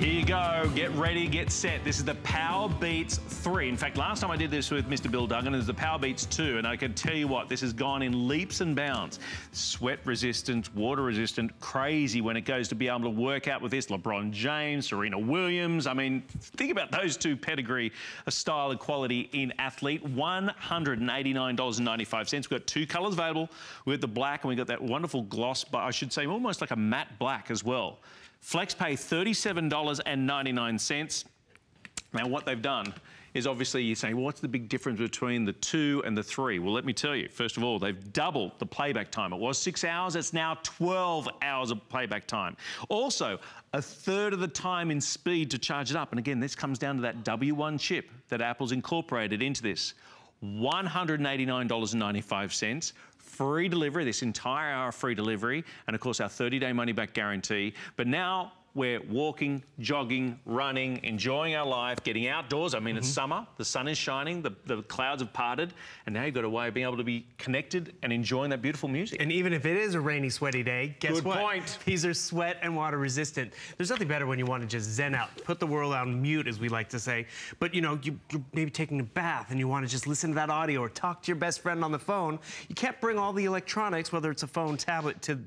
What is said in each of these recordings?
Here you go, get ready, get set. This is the Powerbeats 3. In fact, last time I did this with Mr. Bill Duggan, it was the Powerbeats 2, and I can tell you what, this has gone in leaps and bounds. Sweat resistant, water resistant, crazy when it goes to be able to work out with this. LeBron James, Serena Williams. I mean, think about those two pedigree, style and quality in athlete. $189.95. We've got two colors available. We've got the black and we've got that wonderful gloss, but I should say almost like a matte black as well. Flex pay $37.99. Now what they've done is obviously you say, well, what's the big difference between the 2 and the 3? Well, let me tell you, first of all, they've doubled the playback time. It was 6 hours, it's now 12 hours of playback time. Also, a third of the time in speed to charge it up. And again, this comes down to that W1 chip that Apple's incorporated into this. $189.95. Free delivery, this entire hour free delivery, and of course our 30-day money-back guarantee. But now we're walking, jogging, running, enjoying our life, getting outdoors. I mean, it's summer, the sun is shining, the clouds have parted, and now you've got a way of being able to be connected and enjoying that beautiful music. And even if it is a rainy, sweaty day, guess what? Good point. These are sweat and water resistant. There's nothing better when you want to just zen out, put the world on mute, as we like to say. But you know, you're maybe taking a bath and you want to just listen to that audio or talk to your best friend on the phone. You can't bring all the electronics, whether it's a phone, tablet, to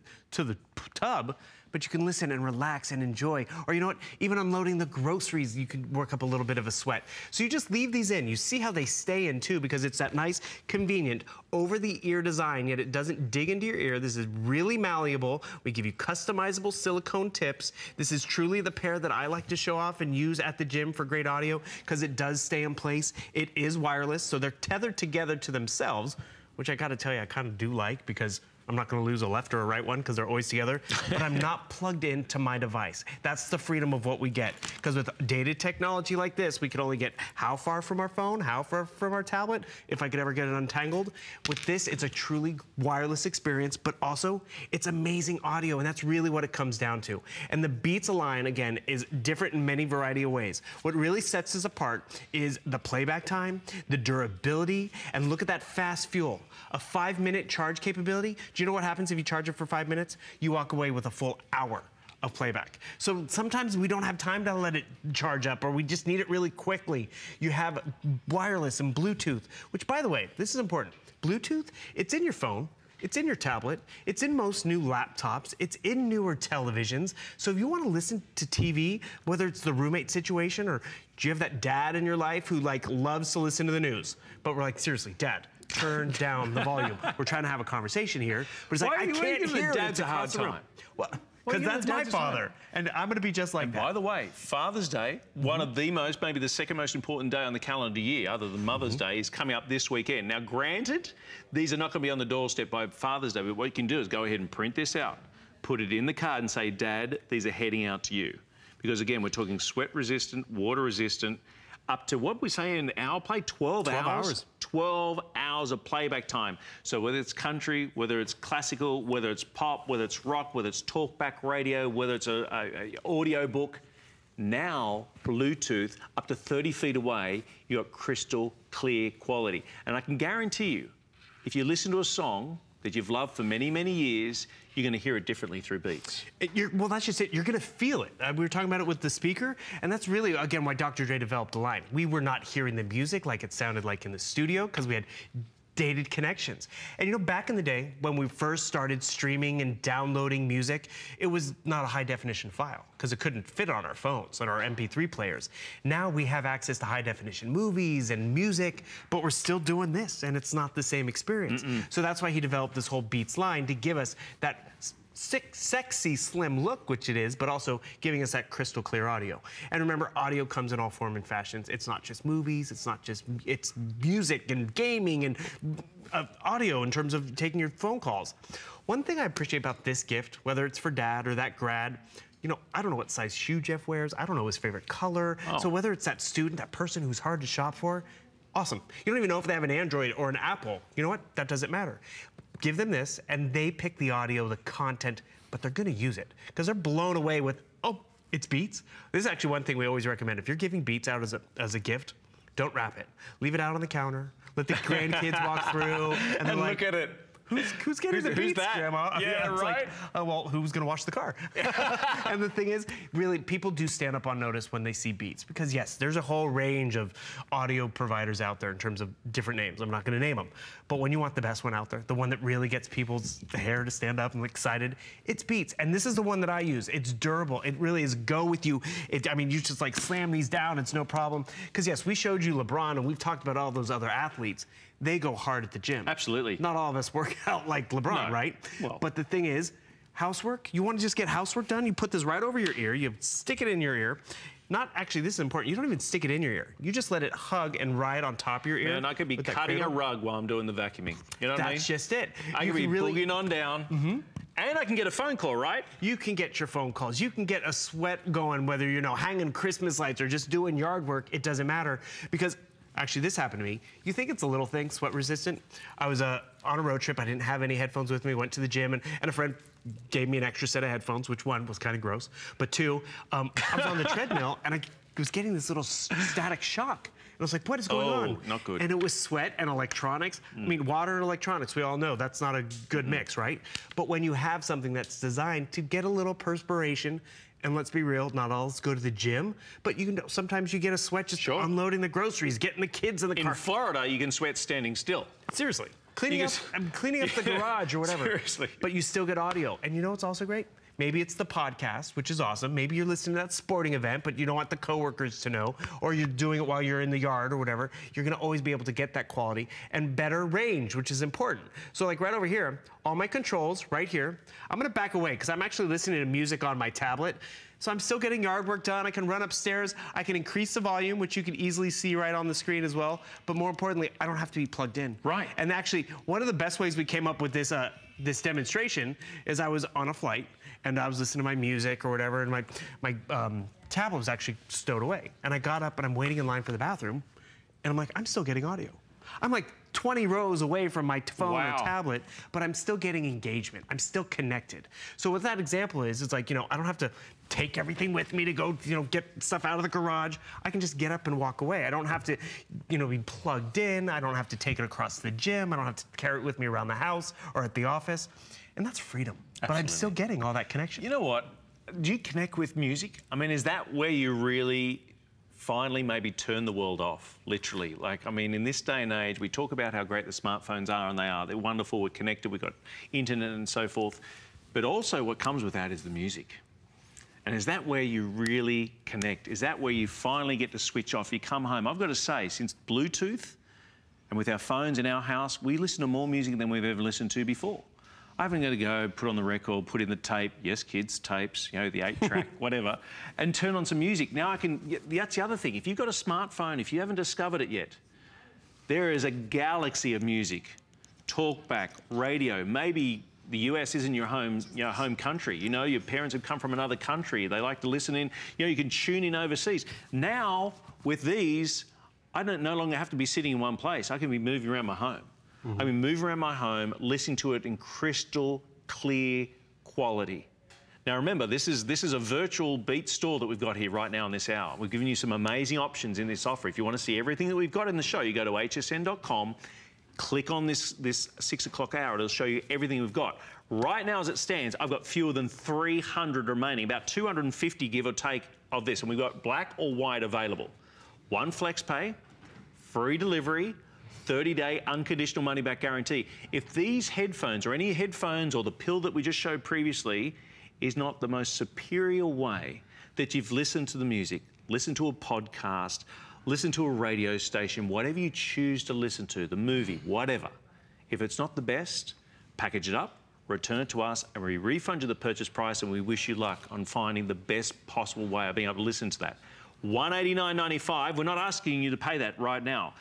the tub, but you can listen and relax and enjoy. Or you know what, even unloading the groceries, you can work up a little bit of a sweat. So you just leave these in. You see how they stay in too, because it's that nice, convenient, over-the-ear design, yet it doesn't dig into your ear. This is really malleable. We give you customizable silicone tips. This is truly the pair that I like to show off and use at the gym for great audio, because it does stay in place. It is wireless, so they're tethered together to themselves, which I gotta tell you, I kind of do like, because I'm not gonna lose a left or a right one because they're always together, but I'm not plugged into my device. That's the freedom of what we get. Because with dated technology like this, we can only get how far from our phone, how far from our tablet, if I could ever get it untangled. With this, it's a truly wireless experience, but also it's amazing audio, and that's really what it comes down to. And the Beats line, again, is different in many variety of ways. What really sets us apart is the playback time, the durability, and look at that fast fuel. A 5-minute charge capability. Do you know what happens if you charge it for 5 minutes? You walk away with a full hour of playback. So sometimes we don't have time to let it charge up, or we just need it really quickly. You have wireless and Bluetooth, which, by the way, this is important. Bluetooth, it's in your phone, it's in your tablet, it's in most new laptops, it's in newer televisions. So if you want to listen to TV, whether it's the roommate situation, or do you have that dad in your life who like loves to listen to the news, but we're like, seriously, Dad, turn down the volume. We're trying to have a conversation here, but it's like, I can't hear it. Dad's a hard time. Well, because that's my father, and I'm going to be just like that. By the way, Father's Day, one of the most, maybe the second most important day on the calendar year, other than Mother's Day, is coming up this weekend. Now, granted, these are not going to be on the doorstep by Father's Day, but what you can do is go ahead and print this out, put it in the card and say, Dad, these are heading out to you. Because again, we're talking sweat resistant, water resistant, up to what we say in our play, 12 hours. 12 hours of playback time. So whether it's country, whether it's classical, whether it's pop, whether it's rock, whether it's talkback radio, whether it's a audio book, now Bluetooth, up to 30 feet away, you got crystal clear quality. And I can guarantee you, if you listen to a song that you've loved for many, many years, you're going to hear it differently through Beats. Well, that's just it. You're going to feel it. We were talking about it with the speaker, and that's really, again, why Dr. Dre developed the line. We were not hearing the music like it sounded like in the studio, because we had dated connections. And you know, back in the day, when we first started streaming and downloading music, it was not a high definition file, because it couldn't fit on our phones, on our MP3 players. Now we have access to high definition movies and music, but we're still doing this, and it's not the same experience. So that's why he developed this whole Beats line, to give us that sexy, slim look, which it is, but also giving us that crystal clear audio. And remember, audio comes in all forms and fashions. It's not just movies, it's music and gaming and audio in terms of taking your phone calls. One thing I appreciate about this gift, whether it's for Dad or that grad, you know, I don't know what size shoe Jeff wears. I don't know his favorite color. So whether it's that student, that person who's hard to shop for, awesome. You don't even know if they have an Android or an Apple. You know what? That doesn't matter. Give them this, and they pick the audio, the content, but they're gonna use it, because they're blown away with, oh, it's Beats. This is actually one thing we always recommend. If you're giving Beats out as a gift, don't wrap it. Leave it out on the counter. Let the grandkids walk through and look at it. Who's getting the Beats, that? Grandma? Yeah, it's right. Like, oh, well, who's going to wash the car? And the thing is, really, people do stand up on notice when they see Beats because, yes, there's a whole range of audio providers out there in terms of different names. I'm not going to name them. But when you want the best one out there, the one that really gets people's hair to stand up and excited, it's Beats. And this is the one that I use. It's durable. It really is go with you. I mean, you just like slam these down. It's no problem. Because, yes, we showed you LeBron, and we've talked about all those other athletes. They go hard at the gym. Absolutely. Not all of us work out like LeBron, right? Well. But the thing is, housework, you want to just get housework done, you put this right over your ear, you stick it in your ear. Not actually, this is important, you don't even stick it in your ear. You just let it hug and ride on top of your ear. Yeah, and I could be cutting a rug while I'm doing the vacuuming. You know what I mean? That's just it. I can be boogieing on down. And I can get a phone call, right? You can get your phone calls. You can get a sweat going, whether you're hanging Christmas lights or just doing yard work. It doesn't matter because actually, this happened to me. You think it's a little thing, sweat resistant? I was on a road trip. I didn't have any headphones with me. Went to the gym, and a friend gave me an extra set of headphones, which one was kind of gross. But two, I was on the treadmill, and I was getting this little static shock. And I was like, what is going on? Not good. And it was sweat and electronics. I mean, water and electronics, we all know that's not a good mix, right? But when you have something that's designed to get a little perspiration, and let's be real, not all of us go to the gym, but you can sometimes you get a sweat just unloading the groceries, getting the kids in the car. In Florida, you can sweat standing still. Seriously. I'm cleaning up the garage or whatever. Seriously. But you still get audio. And you know what's also great? Maybe it's the podcast, which is awesome. Maybe you're listening to that sporting event, but you don't want the coworkers to know, or you're doing it while you're in the yard or whatever. You're gonna always be able to get that quality and better range, which is important. So like right over here, all my controls right here. I'm gonna back away because I'm actually listening to music on my tablet. So I'm still getting yard work done. I can run upstairs. I can increase the volume, which you can easily see right on the screen as well. But more importantly, I don't have to be plugged in. Right. And actually, one of the best ways we came up with this this demonstration is I was on a flight and I was listening to my music or whatever, and my tablet was actually stowed away. And I got up and I'm waiting in line for the bathroom, and I'm like, I'm still getting audio. I'm like 20 rows away from my phone or tablet, but I'm still getting engagement. I'm still connected. So what that example is, it's like, I don't have to take everything with me to go, get stuff out of the garage. I can just get up and walk away. I don't have to, be plugged in. I don't have to take it across the gym. I don't have to carry it with me around the house or at the office. And that's freedom. Absolutely. But I'm still getting all that connection. You know what? Do you connect with music? I mean, is that where you really finally maybe turn the world off, literally? Like, I mean, in this day and age, we talk about how great the smartphones are, and they are. They're wonderful. We're connected. We've got internet and so forth. But also what comes with that is the music. And is that where you really connect? Is that where you finally get to switch off? You come home. I've got to say, since Bluetooth and with our phones in our house, we listen to more music than we've ever listened to before. I haven't got to go put on the record, put in the tape, yes, kids, tapes, the 8-track, whatever, and turn on some music. Now I can, that's the other thing. If you've got a smartphone, if you haven't discovered it yet, there is a galaxy of music. Talkback, radio, maybe the US isn't your home country. Your parents have come from another country. They like to listen in. You can tune in overseas. Now, with these, I don't no longer have to be sitting in one place. I can be moving around my home. I can move around my home, listening to it in crystal clear quality. Now remember, this is a virtual Beats store that we've got here right now in this hour. We've given you some amazing options in this offer. If you want to see everything that we've got in the show, you go to hsn.com, click on this 6 o'clock hour. It'll show you everything we've got. Right now, as it stands, I've got fewer than 300 remaining, about 250 give or take of this, and we've got black or white available. One flex pay, free delivery, 30-day unconditional money-back guarantee. If these headphones or any headphones or the pill that we just showed previously is not the most superior way that you've listened to the music, listened to a podcast, listened to a radio station, whatever you choose to listen to, the movie, whatever, if it's not the best, package it up, return it to us, and we refund you the purchase price, and we wish you luck on finding the best possible way of being able to listen to that. $189.95. We're not asking you to pay that right now.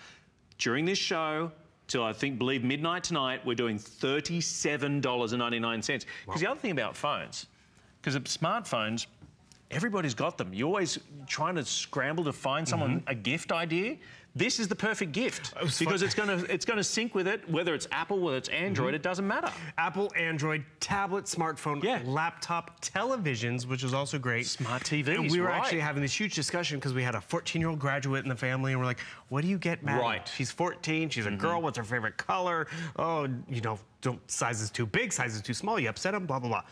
During this show, till I believe midnight tonight, we're doing $37.99. Because the other thing about phones, because smartphones, everybody's got them. You're always trying to scramble to find someone a gift idea. this is the perfect gift because it's gonna sync with it, whether it's Apple, whether it's Android, it doesn't matter. Apple, Android, tablet, smartphone, laptop, televisions, which is also great. Smart TVs, and we were actually having this huge discussion because we had a 14-year-old graduate in the family, and we're like, what do you get Maddie? Right. She's 14, she's a girl, what's her favorite color? Oh, you know, size is too big, size is too small, you upset them, blah, blah, blah.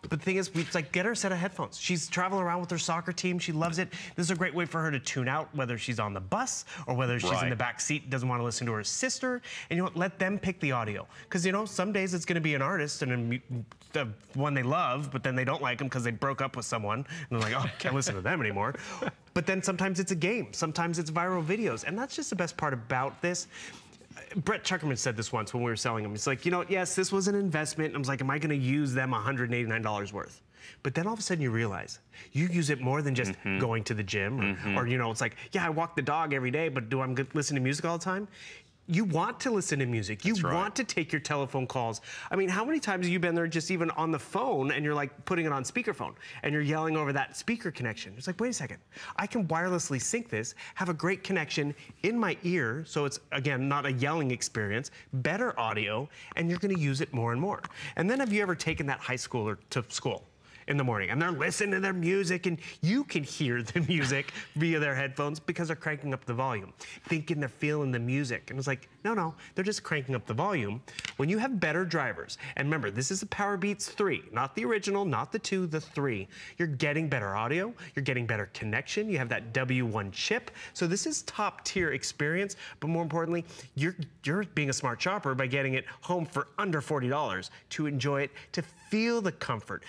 But the thing is, we like get her a set of headphones. She's traveling around with her soccer team. She loves it. This is a great way for her to tune out, whether she's on the bus or whether she's in the back seat, doesn't want to listen to her sister. And you know what? Let them pick the audio. Because, you know, some days it's going to be an artist and the one they love, but then they don't like them because they broke up with someone. And they're like, oh, I can't listen to them anymore. But then sometimes it's a game. Sometimes it's viral videos. And that's just the best part about this. Brett Chuckerman said this once when we were selling them. It's like, you know, yes, this was an investment. I was like, am I going to use them $189 worth? But then all of a sudden you realize you use it more than just going to the gym or, you know, it's like, yeah, I walk the dog every day, but do I listen to music all the time? You want to listen to music. You want to take your telephone calls. I mean, how many times have you been there just even on the phone and you're like putting it on speakerphone and you're yelling over that speaker connection? It's like, wait a second. I can wirelessly sync this, have a great connection in my ear, so it's, again, not a yelling experience, better audio, and you're going to use it more and more. And then have you ever taken that high schooler to school in the morning and they're listening to their music and you can hear the music via their headphones because they're cranking up the volume, thinking they're feeling the music. And it's like, no, they're just cranking up the volume. When you have better drivers, and remember, this is a Powerbeats 3, not the original, not the 2, the 3. You're getting better audio, you're getting better connection, you have that W1 chip. So this is top tier experience, but more importantly, you're being a smart shopper by getting it home for under $40 to enjoy it, to feel the comfort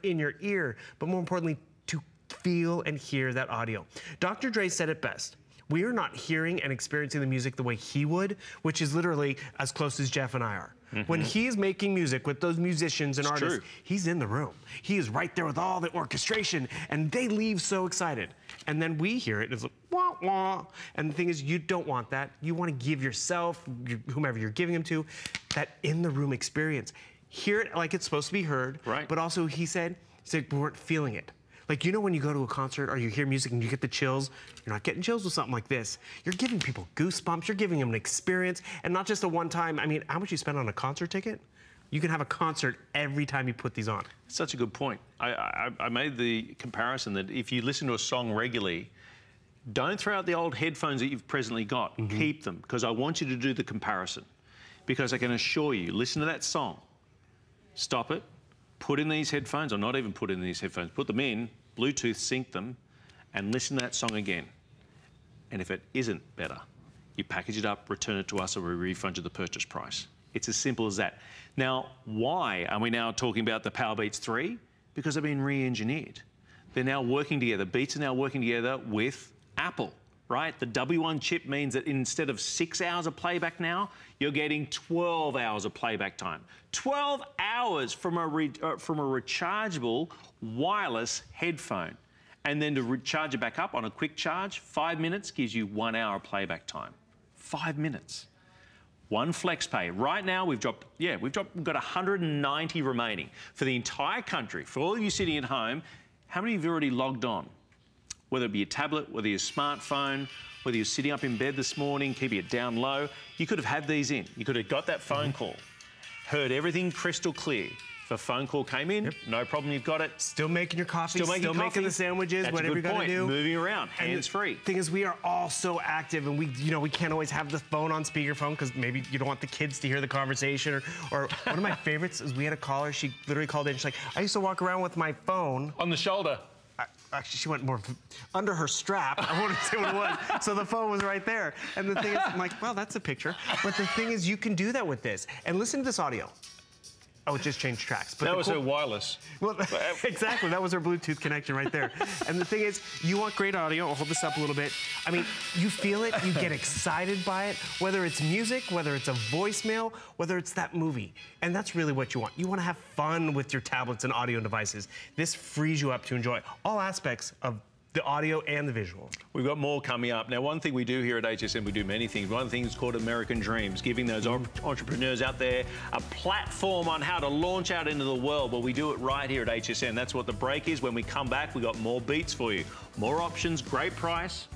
in your ear, but more importantly, to feel and hear that audio. Dr. Dre said it best. We are not hearing and experiencing the music the way he would, which is literally as close as Jeff and I are. When he's making music with those musicians and artists, he's in the room. He is right there with all the orchestration, and they leave so excited. And then we hear it, and it's like, wah, wah. And the thing is, you don't want that. You want to give yourself, whomever you're giving them to, that in-the-room experience. Hear it like it's supposed to be heard, but also he said we weren't feeling it. Like, you know when you go to a concert or you hear music and you get the chills, you're not getting chills with something like this. You're giving people goosebumps, you're giving them an experience, and not just a one-time. I mean, how much you spend on a concert ticket? You can have a concert every time you put these on. Such a good point. I made the comparison that if you listen to a song regularly, don't throw out the old headphones that you've presently got. Keep them, because I want you to do the comparison. Because I can assure you, listen to that song, stop it, put in these headphones, or not even put in these headphones, put them in, Bluetooth sync them, and listen to that song again. And if it isn't better, you package it up, return it to us, or we refund you the purchase price. It's as simple as that. Now, why are we now talking about the Powerbeats 3? Because they've been re-engineered. They're now working together. Beats are now working together with Apple, right? The W1 chip means that instead of 6 hours of playback now, you're getting 12 hours of playback time. 12 hours from a rechargeable wireless headphone. And then to recharge it back up on a quick charge, 5 minutes gives you 1 hour playback time. 5 minutes. One flex pay. Right now we've got 190 remaining. For the entire country, for all of you sitting at home, how many of you already logged on? Whether it be your tablet, whether your smartphone, whether you're sitting up in bed this morning, keeping it down low, you could have had these in. You could have got that phone call, heard everything crystal clear. If a phone call came in, no problem, you've got it. Still making your coffee, still making the sandwiches, that's whatever a you're good gonna point. do. Moving around, hands-free. The thing is, we are all so active, and we can't always have the phone on speakerphone because maybe you don't want the kids to hear the conversation. Or one of my favorites is we had a caller, she literally called in, she's like, I used to walk around with my phone. On the shoulder. Actually, she went more under her strap. I wanted to say what it was. So the phone was right there. And the thing is, I'm like, well, that's a picture. But the thing is, you can do that with this. And listen to this audio. Oh, it just changed tracks. But that was her wireless. Well, exactly. That was her Bluetooth connection right there. And the thing is, you want great audio. I'll hold this up a little bit. I mean, you feel it. You get excited by it. Whether it's music, whether it's a voicemail, whether it's that movie. And that's really what you want. You want to have fun with your tablets and audio devices. This frees you up to enjoy all aspects of the audio and the visual. We've got more coming up. Now, one thing we do here at HSN, we do many things. One thing is called American Dreams, giving those entrepreneurs out there a platform on how to launch out into the world. Well, we do it right here at HSN. That's what the break is. When we come back, we've got more beats for you. More options, great price.